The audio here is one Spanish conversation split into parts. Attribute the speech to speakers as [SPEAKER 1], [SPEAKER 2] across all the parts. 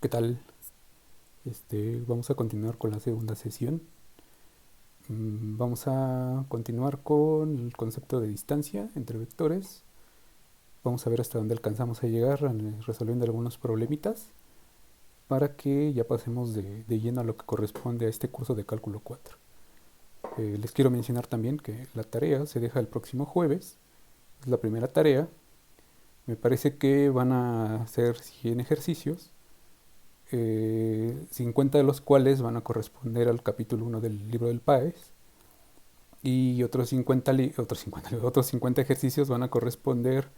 [SPEAKER 1] ¿Qué tal? Vamos a continuar con la segunda sesión. Vamos a continuar con el concepto de distancia entre vectores. Vamos a ver hasta dónde alcanzamos a llegar resolviendo algunos problemitas para que ya pasemos de lleno a lo que corresponde a este curso de cálculo 4. Les quiero mencionar también que la tarea se deja el próximo jueves. Es la primera tarea. Me parece que van a ser 100 ejercicios, 50 de los cuales van a corresponder al capítulo 1 del libro del PAES y otros 50 ejercicios van a corresponder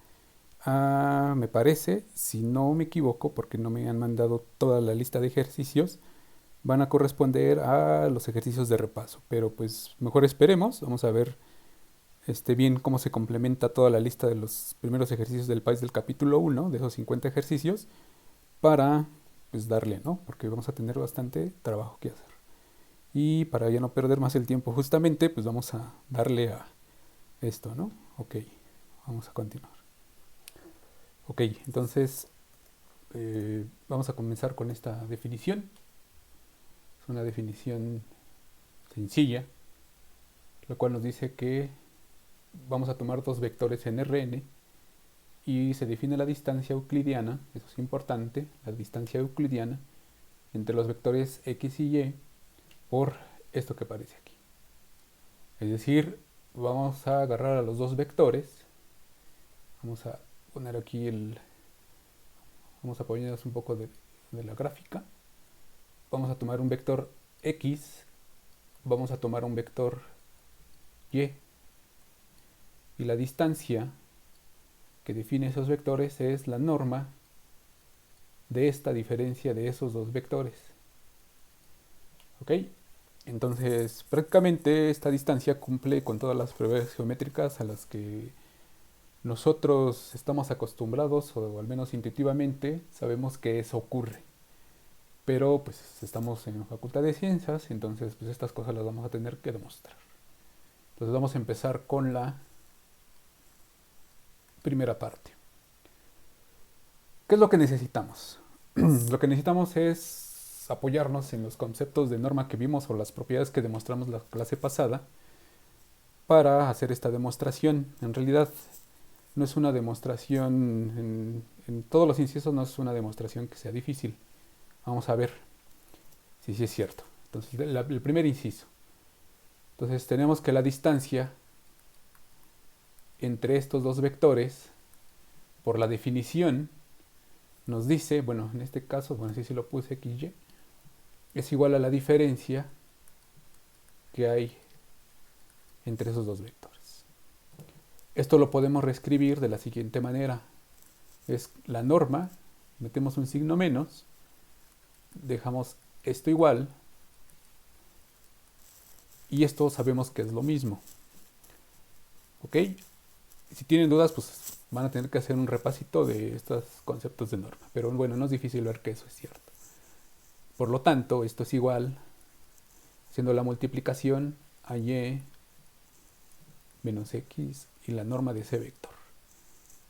[SPEAKER 1] a, me parece, si no me equivoco, porque no me han mandado toda la lista de ejercicios, van a corresponder a los ejercicios de repaso. Pero pues mejor esperemos, vamos a ver bien cómo se complementa toda la lista de los primeros ejercicios del PAES del capítulo 1, de esos 50 ejercicios, para pues darle, ¿no? Porque vamos a tener bastante trabajo que hacer. Y para ya no perder más el tiempo justamente, pues vamos a darle a esto, ¿no? Ok, vamos a continuar. Ok, entonces vamos a comenzar con esta definición. Es una definición sencilla, la cual nos dice que vamos a tomar dos vectores en Rn y se define la distancia euclidiana, eso es importante, la distancia euclidiana entre los vectores x y y por esto que aparece aquí. Es decir, vamos a agarrar a los dos vectores. Vamos a poner aquí vamos a ponernos un poco de la gráfica. Vamos a tomar un vector x, vamos a tomar un vector y. Y la distancia que define esos vectores es la norma de esta diferencia de esos dos vectores. ¿Ok? Entonces, prácticamente esta distancia cumple con todas las propiedades geométricas a las que nosotros estamos acostumbrados, o al menos intuitivamente sabemos que eso ocurre. Pero pues estamos en la facultad de ciencias, entonces pues estas cosas las vamos a tener que demostrar. Entonces vamos a empezar con la primera parte. ¿Qué es lo que necesitamos? Lo que necesitamos es apoyarnos en los conceptos de norma que vimos o las propiedades que demostramos la clase pasada para hacer esta demostración. En realidad no es una demostración, en todos los incisos no es una demostración que sea difícil. Vamos a ver si sí es cierto. Entonces, el primer inciso. Entonces tenemos que la distancia entre estos dos vectores, por la definición, nos dice, bueno, en este caso, bueno, sí lo puse XY, es igual a la diferencia que hay entre esos dos vectores. Esto lo podemos reescribir de la siguiente manera. Es la norma, metemos un signo menos, dejamos esto igual, y esto sabemos que es lo mismo. ¿Ok? Si tienen dudas, pues van a tener que hacer un repasito de estos conceptos de norma. Pero bueno, no es difícil ver que eso es cierto. Por lo tanto, esto es igual, haciendo la multiplicación a y menos x y la norma de ese vector.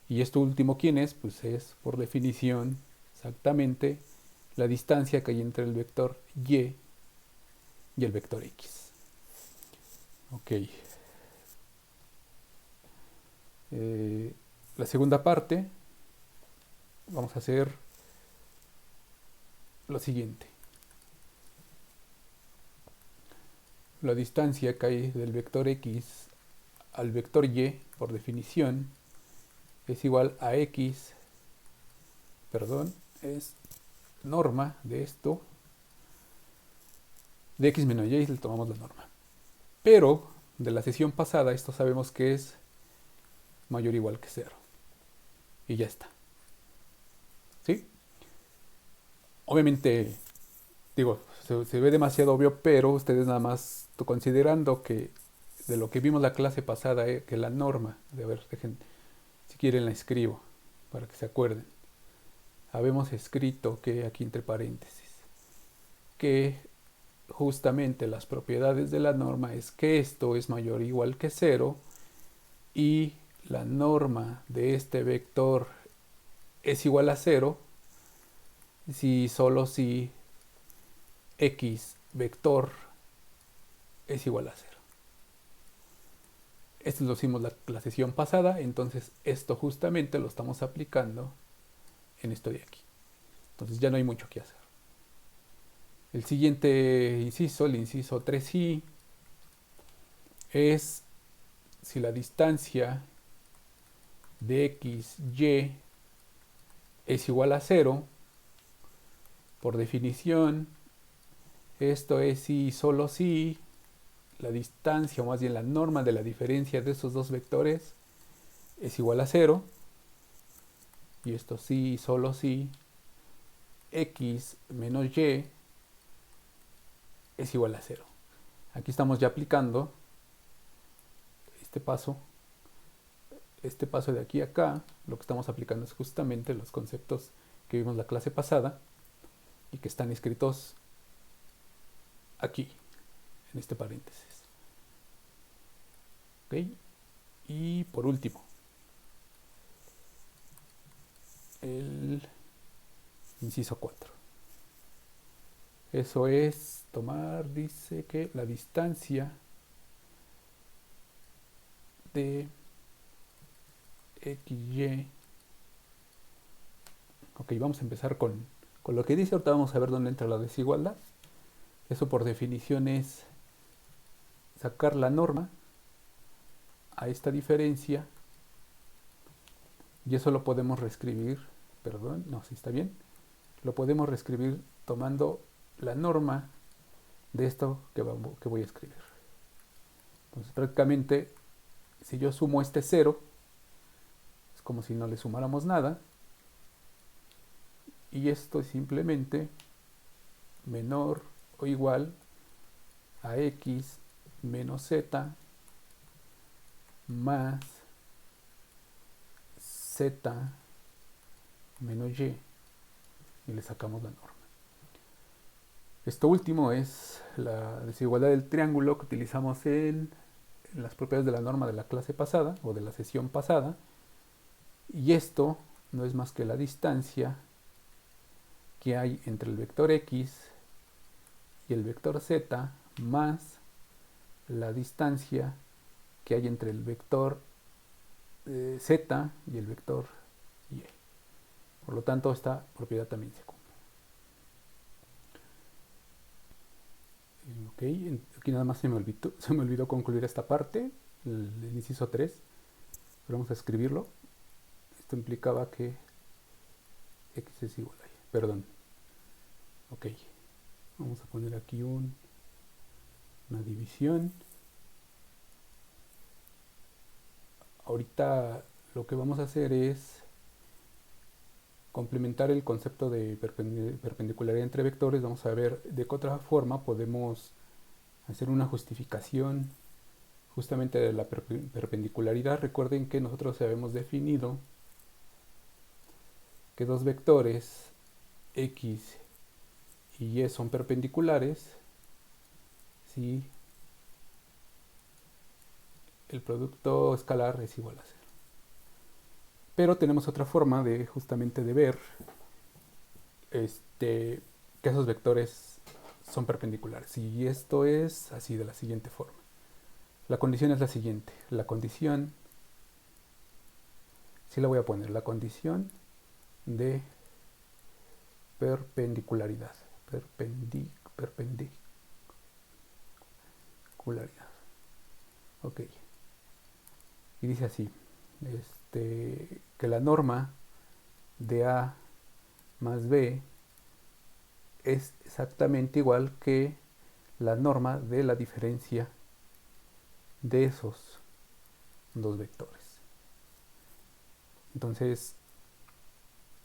[SPEAKER 1] Y esto último, ¿quién es? Pues es, por definición, exactamente la distancia que hay entre el vector y el vector x. Ok. La segunda parte, vamos a hacer lo siguiente. La distancia que hay del vector x al vector y, por definición, es igual a x, es norma de esto, de x menos y le tomamos la norma. Pero, de la sesión pasada, esto sabemos que es mayor o igual que 0. Y ya está. ¿Sí? Obviamente, digo, se ve demasiado obvio, pero ustedes nada más considerando que de lo que vimos la clase pasada, que la norma, de ver, dejen, si quieren la escribo, para que se acuerden. Habíamos escrito que, aquí entre paréntesis, que justamente las propiedades de la norma es que esto es mayor o igual que 0 y la norma de este vector es igual a 0 si solo si x vector es igual a 0. Esto lo hicimos la sesión pasada, entonces esto justamente lo estamos aplicando en esto de aquí. Entonces ya no hay mucho que hacer. El siguiente inciso, el inciso 3i, es si la distancia de x, y es igual a 0, por definición, esto es si solo si la distancia, o más bien la norma de la diferencia de estos dos vectores es igual a 0, y esto sí, solo si x menos y es igual a 0. Aquí estamos ya aplicando este paso de aquí a acá. Lo que estamos aplicando es justamente los conceptos que vimos la clase pasada y que están escritos aquí, en este paréntesis. ¿Ok? Y por último, el inciso 4. Eso es tomar, dice que la distancia de XY. Ok, vamos a empezar con lo que dice. Ahorita vamos a ver dónde entra la desigualdad. Eso por definición es sacar la norma a esta diferencia, y eso lo podemos reescribir, perdón, no, sí está bien, lo podemos reescribir tomando la norma de esto que voy a escribir. Entonces prácticamente, si yo sumo este 0, es como si no le sumáramos nada, y esto es simplemente menor o igual a x menos z más z menos y le sacamos la norma. Esto último es la desigualdad del triángulo que utilizamos en las propiedades de la norma de la clase pasada o de la sesión pasada, y esto no es más que la distancia que hay entre el vector x y el vector z más la distancia que hay entre el vector z y el vector y. Por lo tanto, esta propiedad también se cumple. Ok, aquí nada más se me olvidó concluir esta parte, el inciso 3. Pero vamos a escribirlo. Esto implicaba que x es igual a y. Perdón. Ok. Vamos a poner aquí una división. Ahorita lo que vamos a hacer es complementar el concepto de perpendicularidad entre vectores. Vamos a ver de qué otra forma podemos hacer una justificación justamente de la perpendicularidad. Recuerden que nosotros habíamos definido que dos vectores x y y son perpendiculares si el producto escalar es igual a 0. Pero tenemos otra forma de justamente de ver que esos vectores son perpendiculares, y esto es así, de la siguiente forma. La condición es la siguiente. La condición, sí la voy a poner, la condición de perpendicularidad. Perpendicularidad. Ok. Y dice así, que la norma de A más B es exactamente igual que la norma de la diferencia de esos dos vectores. Entonces,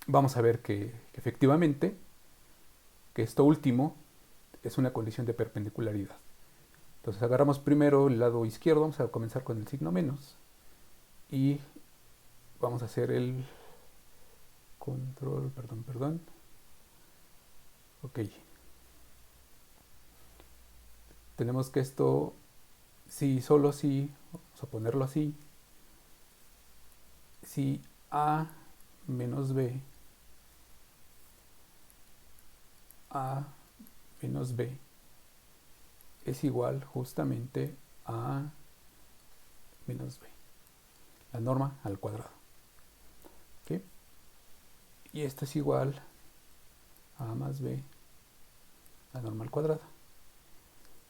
[SPEAKER 1] vamos a ver que efectivamente que esto último es una condición de perpendicularidad. Entonces agarramos primero el lado izquierdo, vamos a comenzar con el signo menos y vamos a hacer el control, perdón. Ok. Tenemos que esto, si solo si, vamos a ponerlo así, si A menos B A menos B es igual justamente a menos B, la norma al cuadrado. ¿Okay? Y esto es igual a más B, la norma al cuadrado.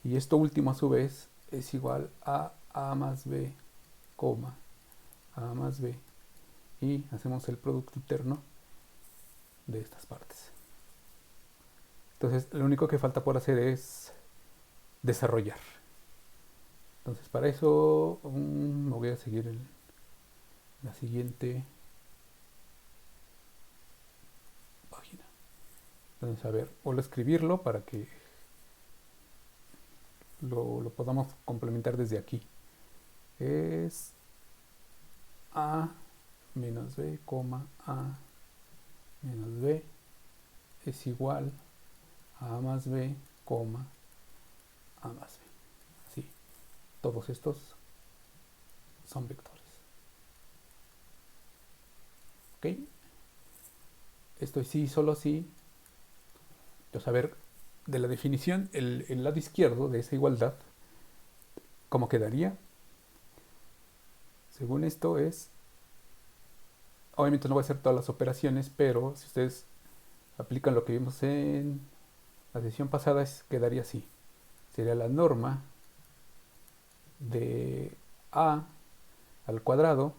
[SPEAKER 1] Y esto último a su vez es igual a más B, coma, a más B. Y hacemos el producto interno de estas partes. Entonces lo único que falta por hacer es desarrollar. Entonces para eso me voy a seguir la siguiente página. Entonces a ver, vuelvo a escribirlo para que lo podamos complementar desde aquí. Es A menos B, A menos B es igual a más B, a más B. Así, todos estos son vectores. ¿Ok? Esto es sí, solo sí. Entonces, a ver, de la definición, el lado izquierdo de esa igualdad, ¿cómo quedaría? Según esto es, obviamente no voy a hacer todas las operaciones, pero si ustedes aplican lo que vimos en la sesión pasada, quedaría así. Sería la norma de A al cuadrado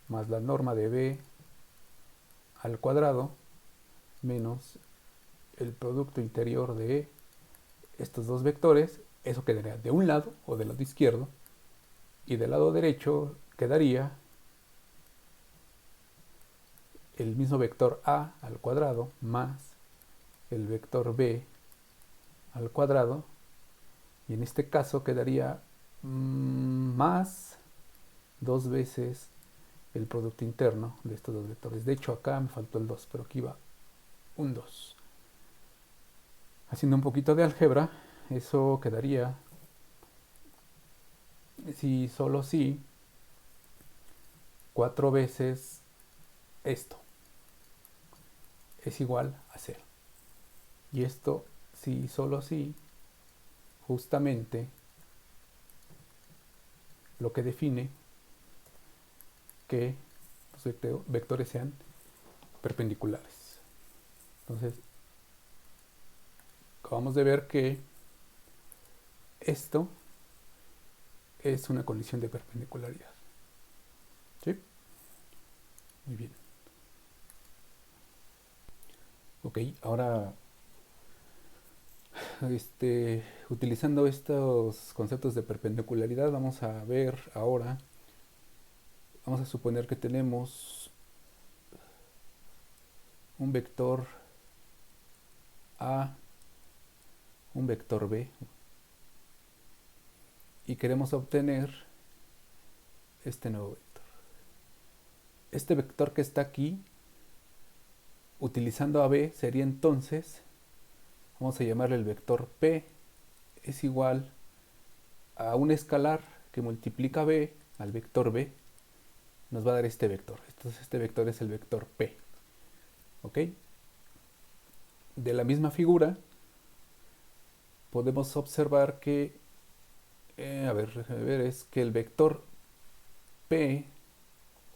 [SPEAKER 1] más la norma de B al cuadrado menos el producto interior de estos dos vectores. Eso quedaría de un lado o del lado izquierdo, y del lado derecho quedaría el mismo vector A al cuadrado más el vector B al cuadrado, y en este caso quedaría más dos veces el producto interno de estos dos vectores. De hecho acá me faltó el 2, pero aquí va un 2. Haciendo un poquito de álgebra, eso quedaría, si solo si, 4 veces esto es igual a 0. Y esto, si solo si, justamente lo que define que los vectores sean perpendiculares. Entonces, acabamos de ver que esto es una condición de perpendicularidad. ¿Sí? Muy bien. Ok, ahora utilizando estos conceptos de perpendicularidad, vamos a ver ahora, vamos a suponer que tenemos un vector A, un vector B, y queremos obtener este nuevo vector. Este vector que está aquí, utilizando a B, sería entonces, vamos a llamarle el vector P, es igual a un escalar que multiplica B al vector B, nos va a dar este vector. Entonces este vector es el vector P. ¿Ok? De la misma figura, podemos observar que, es que el vector P,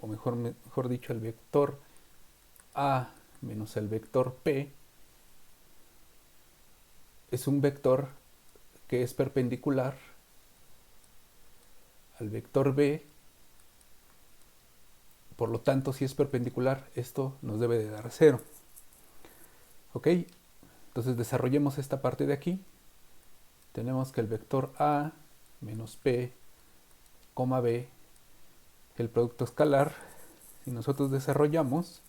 [SPEAKER 1] o mejor dicho, el vector A menos el vector P, es un vector que es perpendicular al vector B. Por lo tanto, si es perpendicular, esto nos debe de dar 0. ¿Ok? Entonces desarrollemos esta parte de aquí. Tenemos que el vector A menos P, B, el producto escalar, si nosotros desarrollamos,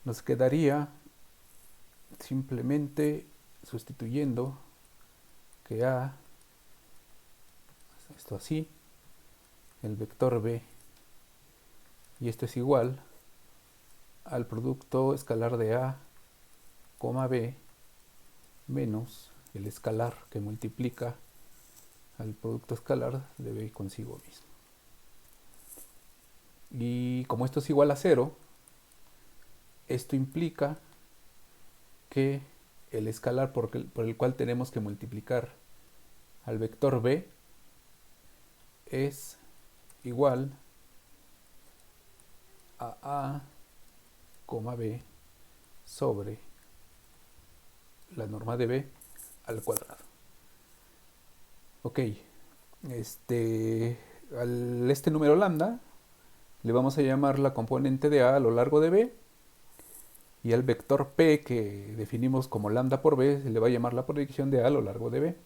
[SPEAKER 1] nos quedaría simplemente sustituyendo que A, esto así, el vector B, y esto es igual al producto escalar de A, B, menos el escalar que multiplica al producto escalar de B consigo mismo. Y como esto es igual a 0, esto implica que el escalar por el cual tenemos que multiplicar al vector b es igual a b sobre la norma de b al cuadrado. Ok, este número lambda le vamos a llamar la componente de a lo largo de b, y al vector p que definimos como lambda por b se le va a llamar la proyección de a lo largo de b.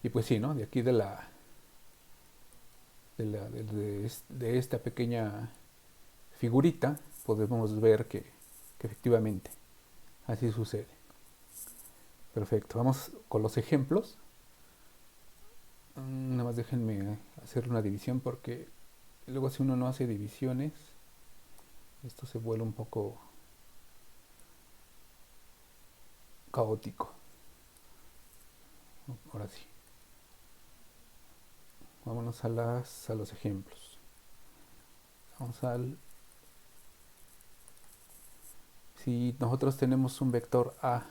[SPEAKER 1] Y pues sí, ¿no? De aquí de esta pequeña figurita podemos ver que efectivamente así sucede. Perfecto, vamos con los ejemplos. Nada más déjenme hacer una división porque luego si uno no hace divisiones, esto se vuelve un poco caótico. Ahora sí. Vámonos a los ejemplos. Vamos al... Si nosotros tenemos un vector a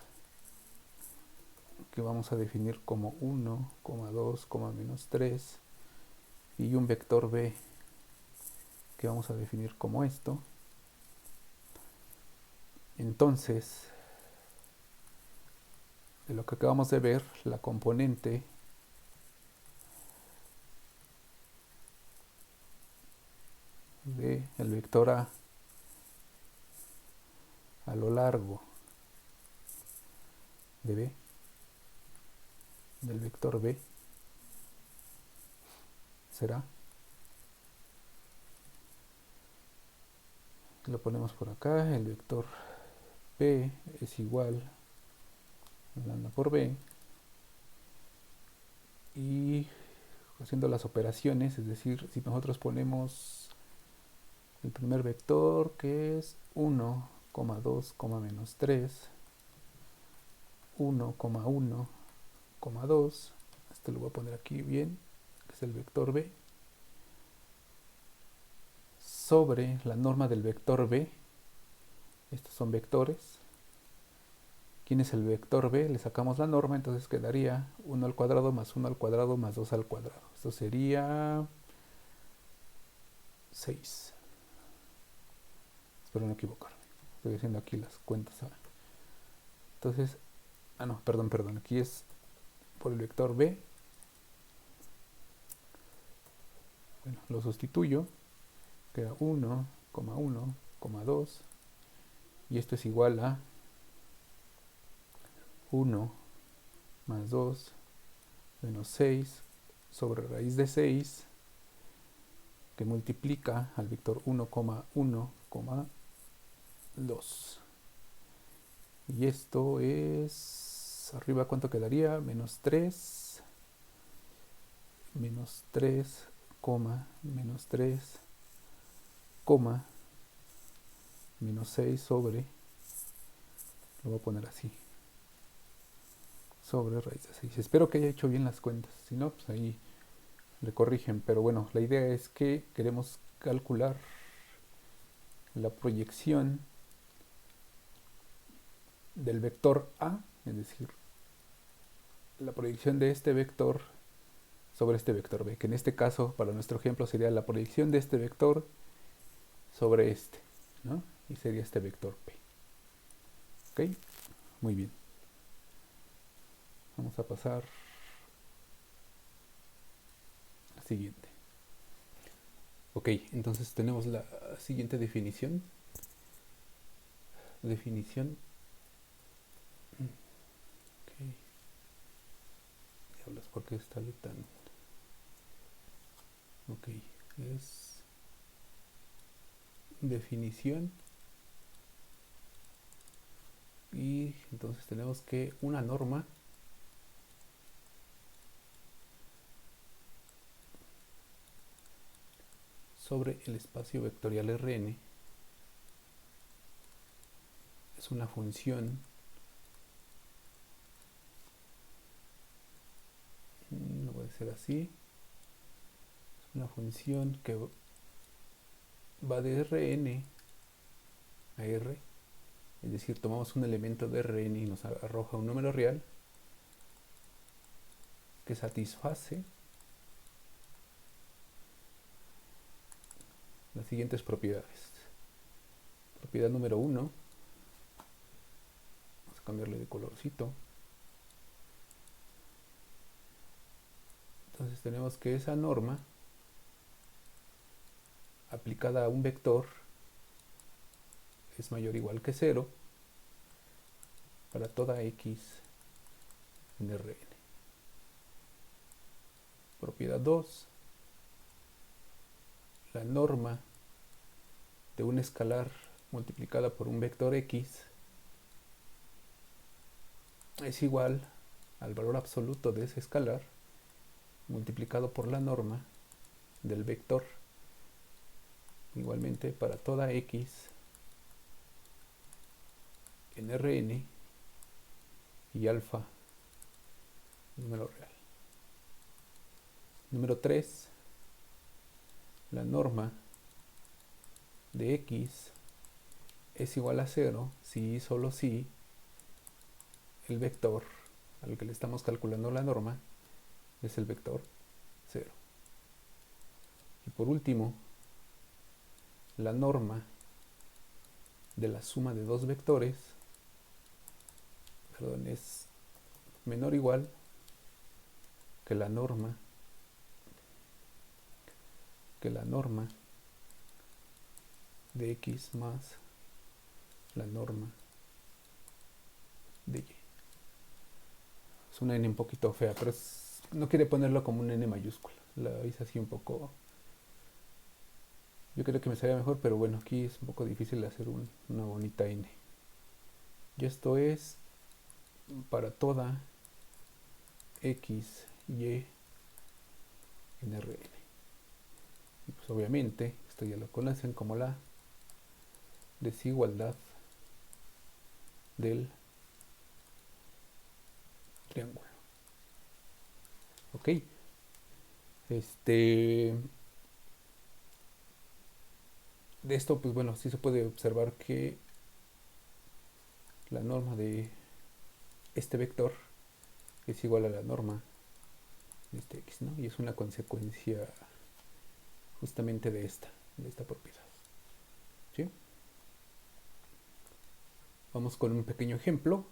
[SPEAKER 1] que vamos a definir como 1, 2, menos 3, y un vector b que vamos a definir como esto, entonces de lo que acabamos de ver, la componente del vector a lo largo de b, del vector b, será, lo ponemos por acá, el vector p es igual a lambda por b, y haciendo las operaciones, es decir, si nosotros ponemos el primer vector que es 1, 2, menos 3, 1, 1, 2, este lo voy a poner aquí bien, que es el vector b, sobre la norma del vector b, estos son vectores. ¿Quién es el vector b? Le sacamos la norma, entonces quedaría 1 al cuadrado más 1 al cuadrado más 2 al cuadrado. Esto sería 6. Espero no equivocarme. Estoy haciendo aquí las cuentas. Entonces, no, perdón, aquí es por el vector b. Bueno, lo sustituyo. Queda 1, 1, 2. Y esto es igual a 1 más 2 menos 6 sobre raíz de 6, que multiplica al vector 1, 1, 2. Y esto es... arriba, ¿cuánto quedaría? Menos 3, menos 3, menos 3, menos 6 sobre... lo voy a poner así. Sobre raíz de 6. Espero que haya hecho bien las cuentas. Si no, pues ahí le corrigen. Pero bueno, la idea es que queremos calcular la proyección del vector A, es decir, la proyección de este vector sobre este vector B, que en este caso, para nuestro ejemplo, sería la proyección de este vector sobre este, ¿no? Y sería este vector P. ¿Ok? Muy bien. Vamos a pasar al siguiente. Ok, entonces tenemos la siguiente definición. Definición. Ok. Diablos, ¿por qué está tan...? Ok, es definición. Y entonces tenemos que una norma sobre el espacio vectorial Rn es una función no puede ser así, es una función que va de Rn a R Es decir, tomamos un elemento de Rn y nos arroja un número real que satisface las siguientes propiedades. Propiedad número 1, vamos a cambiarle de colorcito. Entonces tenemos que esa norma aplicada a un vector es mayor o igual que 0 para toda x en Rn. Propiedad 2, la norma de un escalar multiplicada por un vector x es igual al valor absoluto de ese escalar multiplicado por la norma del vector, igualmente para toda x en Rn y alfa número real. Número 3, la norma de x es igual a 0 si y solo si el vector al que le estamos calculando la norma es el vector 0. Y por último, la norma de la suma de dos vectores, es menor o igual que la norma de x más la norma de y. Es una n un poquito fea, pero no quiere ponerlo como un n mayúscula. La hice así un poco. Yo creo que me salía mejor, pero bueno, aquí es un poco difícil hacer una bonita n. Y esto es para toda x, y en Rn. Y pues obviamente, esto ya lo conocen como la desigualdad del triángulo. Ok. De esto, pues bueno, sí se puede observar que la norma de este vector es igual a la norma de este x, ¿no? Y es una consecuencia justamente de esta propiedad. ¿Sí? Vamos con un pequeño ejemplo.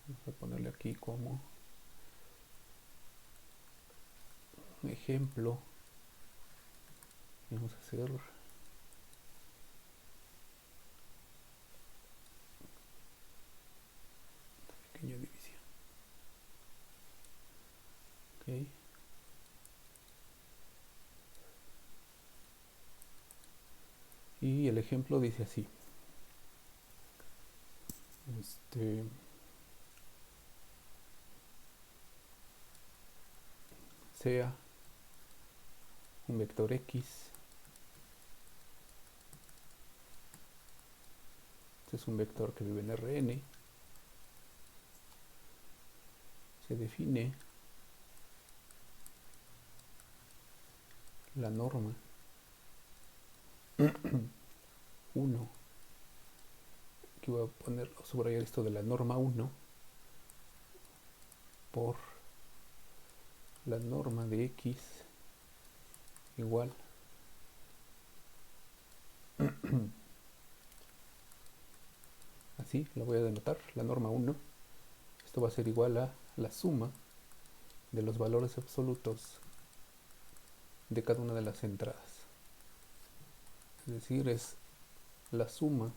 [SPEAKER 1] Vamos a ponerle aquí como un ejemplo. Vamos a hacer pequeña división. Ok. Y el ejemplo dice así. Sea un vector x. Este es un vector que vive en Rn. Se define la norma 1. Aquí voy a poner o subrayar esto de la norma 1 por la norma de x igual así lo voy a denotar, la norma 1. Esto va a ser igual a la suma de los valores absolutos de cada una de las entradas. Es decir, es la suma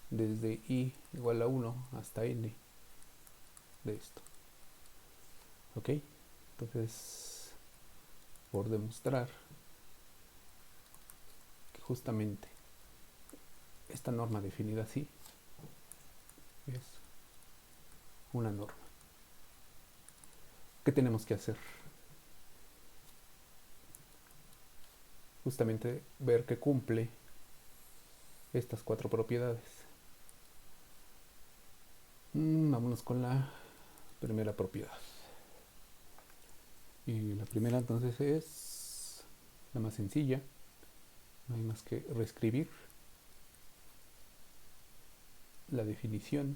[SPEAKER 1] desde i igual a 1 hasta n de esto. Ok, entonces por demostrar que justamente esta norma definida así es una norma. ¿Qué tenemos que hacer? Justamente ver que cumple estas cuatro propiedades. Vámonos con la primera propiedad. Y la primera entonces es la más sencilla. No hay más que reescribir la definición.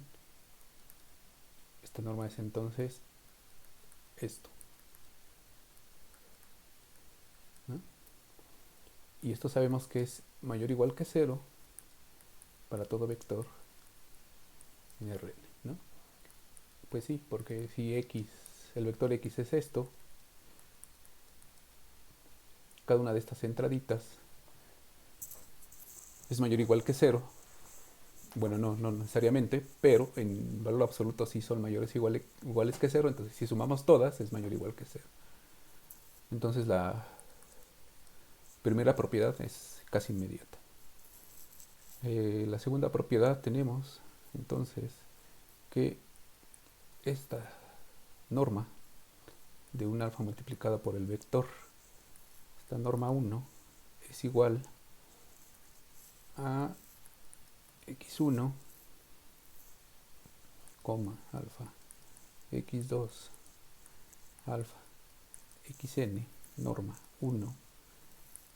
[SPEAKER 1] Esta norma es entonces esto, ¿no? Y esto sabemos que es mayor o igual que 0 para todo vector en Rn, ¿no? Pues sí, porque si x, el vector x es esto, cada una de estas entraditas es mayor o igual que 0. Bueno, no necesariamente, pero en valor absoluto sí son mayores o iguales que 0. Entonces si sumamos todas es mayor o igual que 0. Entonces la primera propiedad es casi inmediata. La segunda propiedad tenemos entonces que esta norma de un alfa multiplicada por el vector, esta norma 1, es igual a x1, alfa x2 alfa xn norma 1,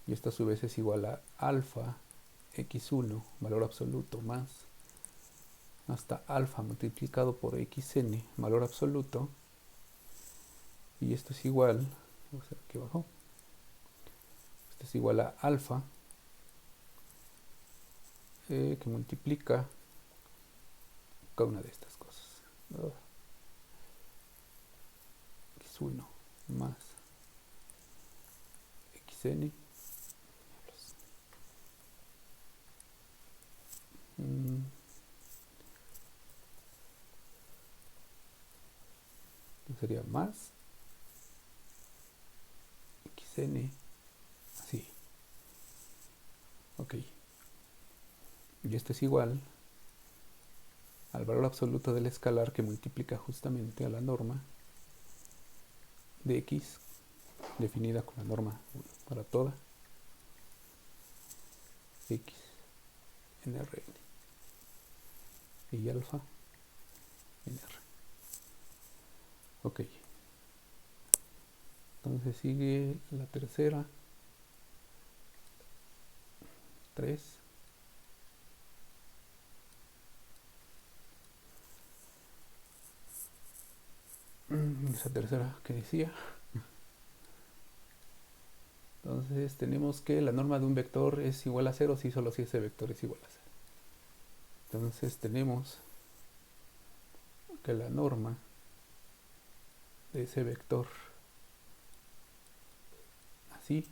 [SPEAKER 1] y esto a su vez es igual a alfa x1 valor absoluto más hasta alfa multiplicado por xn valor absoluto, y esto es igual, vamos a ver aquí abajo, esto es igual a alfa que multiplica cada una de estas cosas, x1 más xn sería más xn, así, ok, y esto es igual al valor absoluto del escalar que multiplica justamente a la norma de x definida con la norma para toda x en Rn y alfa en R. Ok, entonces sigue la tercera, 3. Esa tercera que decía. Entonces tenemos que la norma de un vector es igual a 0 si solo si ese vector es igual a 0. Entonces tenemos que la norma de ese vector, así,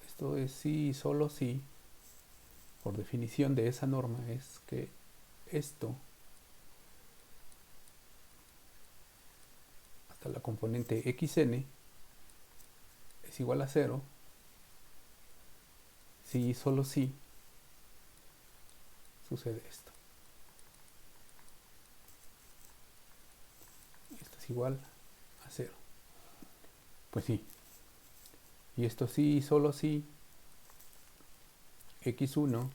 [SPEAKER 1] esto es sí y solo si, por definición de esa norma, es que esto hasta la componente xn es igual a 0 si y solo si sucede esto. Esto es igual a 0. Pues sí. Y esto sí y solo si x1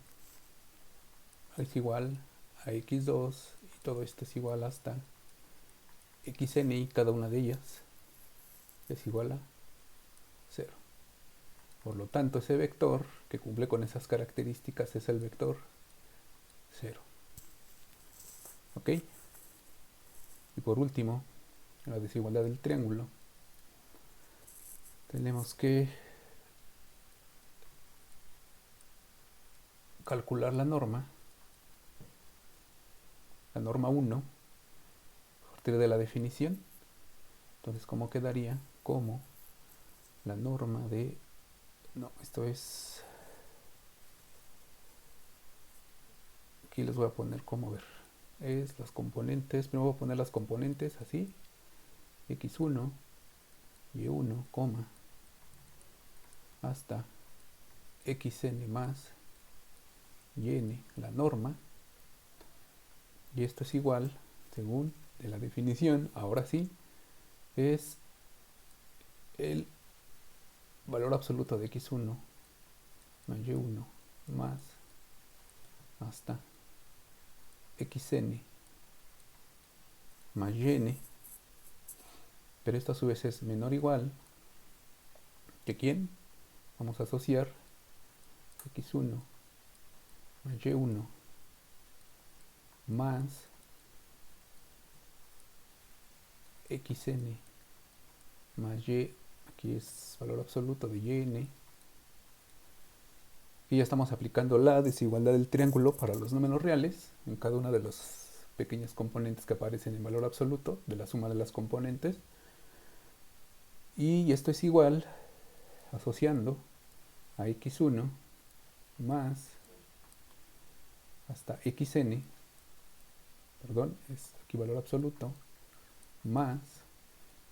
[SPEAKER 1] es igual a x2 y todo esto es igual hasta xn y cada una de ellas es igual a 0. Por lo tanto, ese vector que cumple con esas características es el vector 0. ¿Ok? Y por último, la desigualdad del triángulo, tenemos que calcular la norma 1, a partir de la definición. Entonces, ¿cómo quedaría? Como la norma de... No, esto es... Aquí les voy a poner cómo ver. Es las componentes, primero voy a poner las componentes así, x1, y1, hasta xn más yn, la norma, y esto es igual, según de la definición, ahora sí, es el valor absoluto de x1 más y1 más hasta xn más yn, pero esto a su vez es menor o igual que ¿quién? Vamos a asociar x1 más y1 más xn más y, aquí es valor absoluto de yn, y ya estamos aplicando la desigualdad del triángulo para los números reales en cada una de los pequeños componentes que aparecen en valor absoluto de la suma de las componentes, y esto es igual, asociando a x1 más hasta xn, perdón, es aquí valor absoluto, más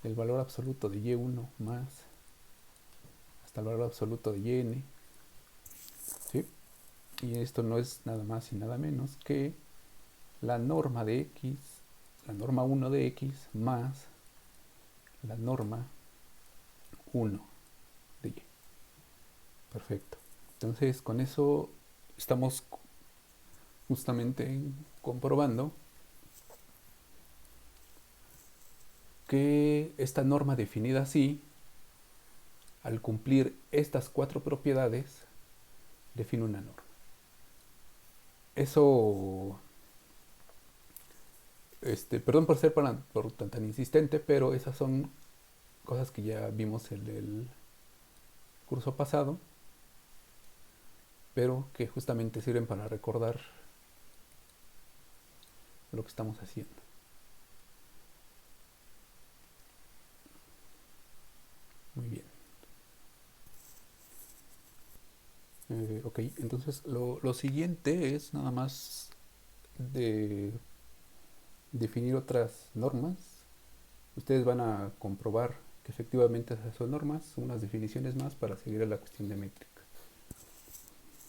[SPEAKER 1] el valor absoluto de y1 más hasta el valor absoluto de yn, ¿sí? Y esto no es nada más y nada menos que la norma de x, la norma 1 de x más la norma 1 de y. Perfecto. Entonces con eso estamos justamente comprobando que esta norma definida así, al cumplir estas cuatro propiedades, define una norma. Eso, perdón por ser tan insistente, pero esas son cosas que ya vimos en el curso pasado, pero que justamente sirven para recordar lo que estamos haciendo. Muy bien. Ok, entonces lo siguiente es nada más de definir otras normas. Ustedes van a comprobar que efectivamente esas son normas, unas definiciones más para seguir a la cuestión de métrica,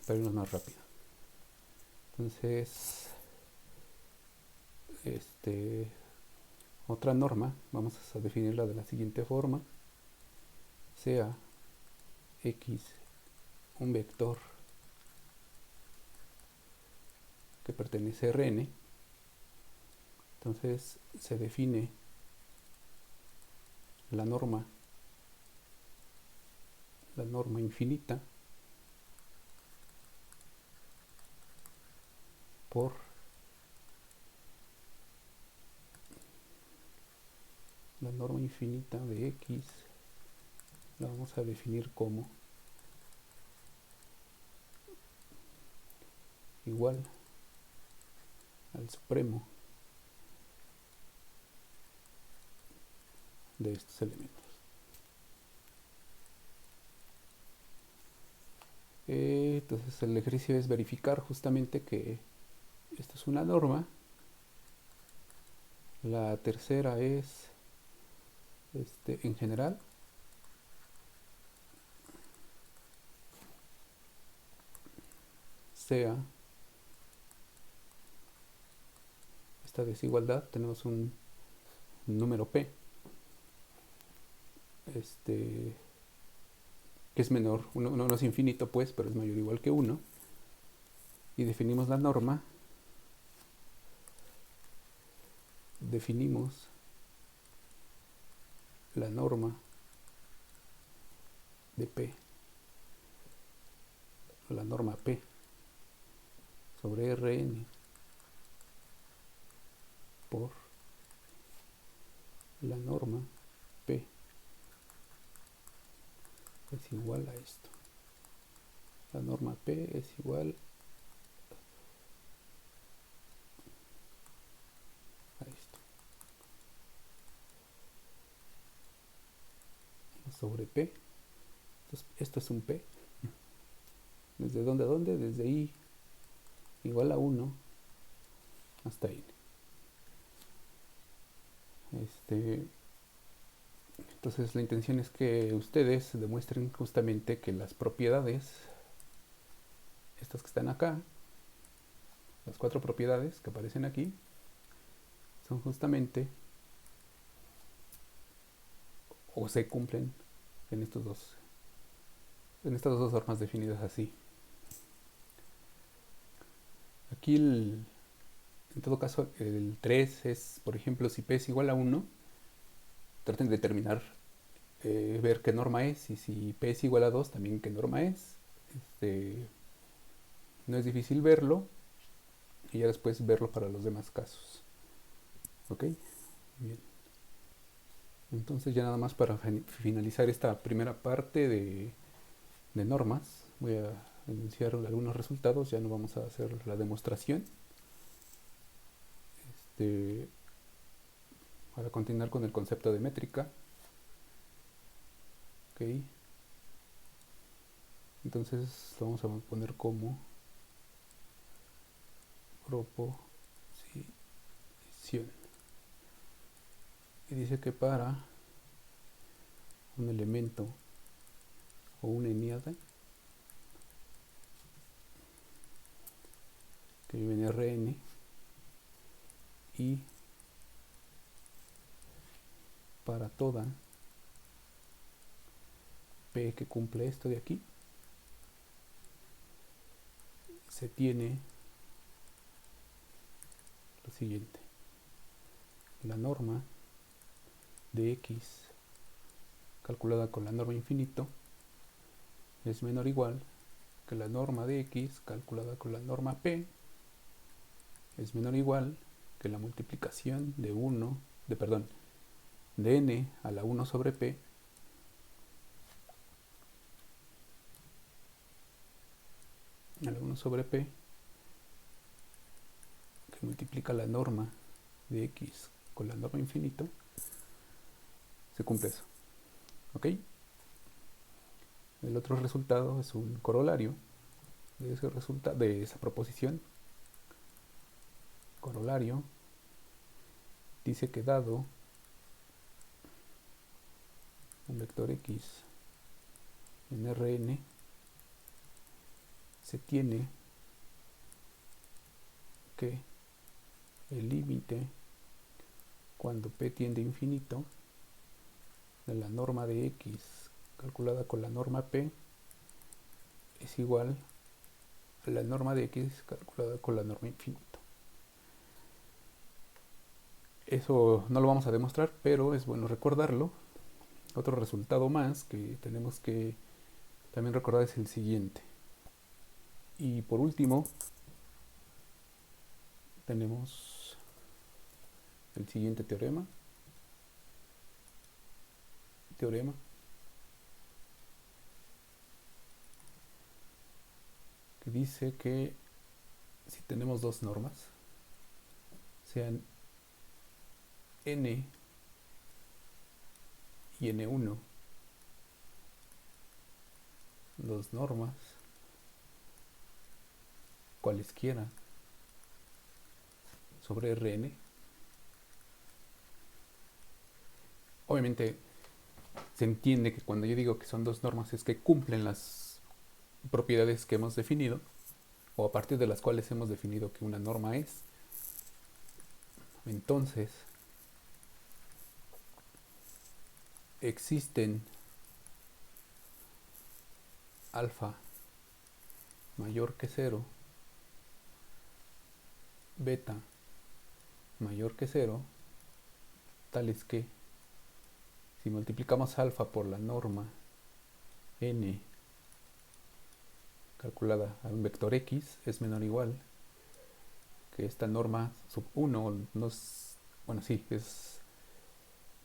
[SPEAKER 1] para irnos más rápido. Entonces, otra norma, vamos a definirla de la siguiente forma: sea x un vector que pertenece a Rn, entonces se define la norma infinita por la norma infinita de x, la vamos a definir como igual al supremo de estos elementos. Entonces el ejercicio es verificar justamente que esto es una norma. La tercera es en general sea esta desigualdad, tenemos un número p que es menor, no es infinito pues, pero es mayor o igual que 1, y definimos la norma, definimos la norma de p, la norma p sobre Rn por la norma p es igual a esto. La norma p es igual a esto. Sobre p. Entonces, esto es un p. ¿Desde dónde a dónde? Desde i igual a 1 hasta n. Entonces la intención es que ustedes demuestren justamente que las propiedades, estas que están acá, las cuatro propiedades que aparecen aquí, son justamente o se cumplen en estas dos formas definidas así. Aquí en todo caso el 3 es, por ejemplo, si p es igual a 1, traten de determinar, ver qué norma es, y si p es igual a 2, también qué norma es. No es difícil verlo y ya después verlo para los demás casos. ¿Ok? Bien. Entonces ya nada más para finalizar esta primera parte de normas, voy a enunciar algunos resultados, ya no vamos a hacer la demostración. Para continuar con el concepto de métrica. Ok. Entonces lo vamos a poner como proposición. Y dice que para un elemento o una eníada que vive en Rn y para toda P que cumple esto de aquí, se tiene lo siguiente: la norma de X calculada con la norma infinito es menor o igual que la norma de X calculada con la norma P es menor o igual que la multiplicación de de n a la 1 sobre P a la 1 sobre P que multiplica la norma de X con la norma infinito, se cumple eso. ¿Ok? El otro resultado es un corolario de esa proposición. Corolario dice que dado un vector X en Rn, se tiene que el límite cuando P tiende a infinito de la norma de X calculada con la norma P es igual a la norma de X calculada con la norma infinito. Eso no lo vamos a demostrar, pero es bueno recordarlo. Otro resultado más que tenemos que también recordar es el siguiente. Y por último, tenemos el siguiente teorema. Que dice que si tenemos dos normas, sean n y n1, dos normas cualesquiera sobre Rn, obviamente se entiende que cuando yo digo que son dos normas es que cumplen las propiedades que hemos definido, o a partir de las cuales hemos definido que una norma es. Entonces, existen alfa mayor que 0, beta mayor que 0, tales que si multiplicamos alfa por la norma n calculada a un vector x es menor o igual que esta norma sub 1, bueno, sí, es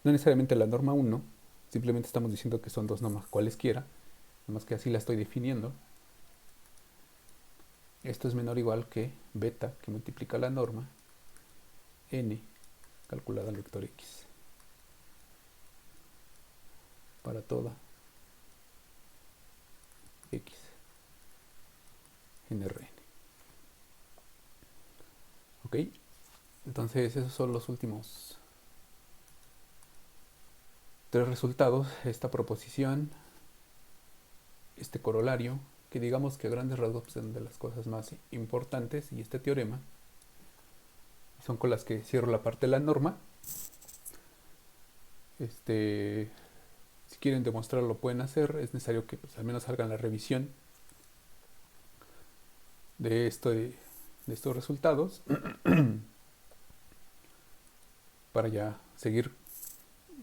[SPEAKER 1] no necesariamente la norma 1, simplemente estamos diciendo que son dos normas cualesquiera, nada más que así la estoy definiendo. Esto es menor o igual que beta, que multiplica la norma n calculada al vector x para toda x en Rn. ¿Ok? Entonces esos son los últimos tres resultados. Esta proposición, este corolario, que digamos que a grandes rasgos son de las cosas más importantes, y este teorema son con las que cierro la parte de la norma. Si quieren demostrarlo lo pueden hacer, es necesario que pues, al menos hagan la revisión de estos resultados para ya seguir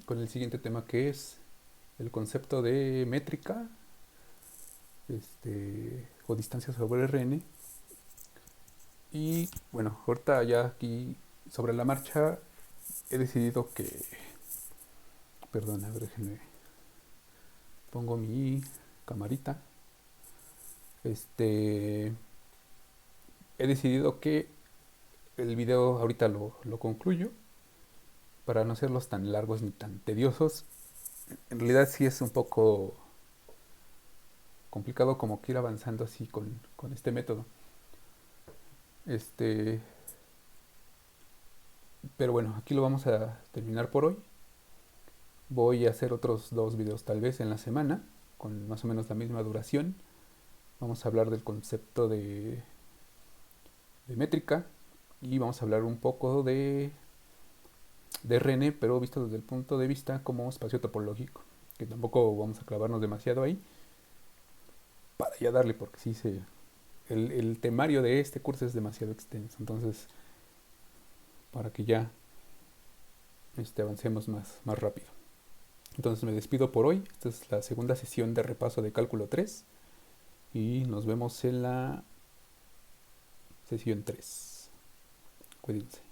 [SPEAKER 1] con el siguiente tema, que es el concepto de métrica o distancia sobre Rn, Y bueno, ahorita ya aquí sobre la marcha he decidido que, perdón, a ver, déjenme, pongo mi camarita. Este, he decidido que el video ahorita lo concluyo para no hacerlos tan largos ni tan tediosos. En realidad sí es un poco complicado como que ir avanzando así con este método. Este, pero bueno, aquí lo vamos a terminar por hoy. Voy a hacer otros dos videos tal vez en la semana, con más o menos la misma duración. Vamos a hablar del concepto de métrica y vamos a hablar un poco de RN, pero visto desde el punto de vista como espacio topológico, que tampoco vamos a clavarnos demasiado ahí, para ya darle, porque sí el temario de este curso es demasiado extenso, entonces para que ya avancemos más rápido. Entonces me despido por hoy. Esta es la segunda sesión de repaso de cálculo 3 y nos vemos en la sesión 3. Cuídense.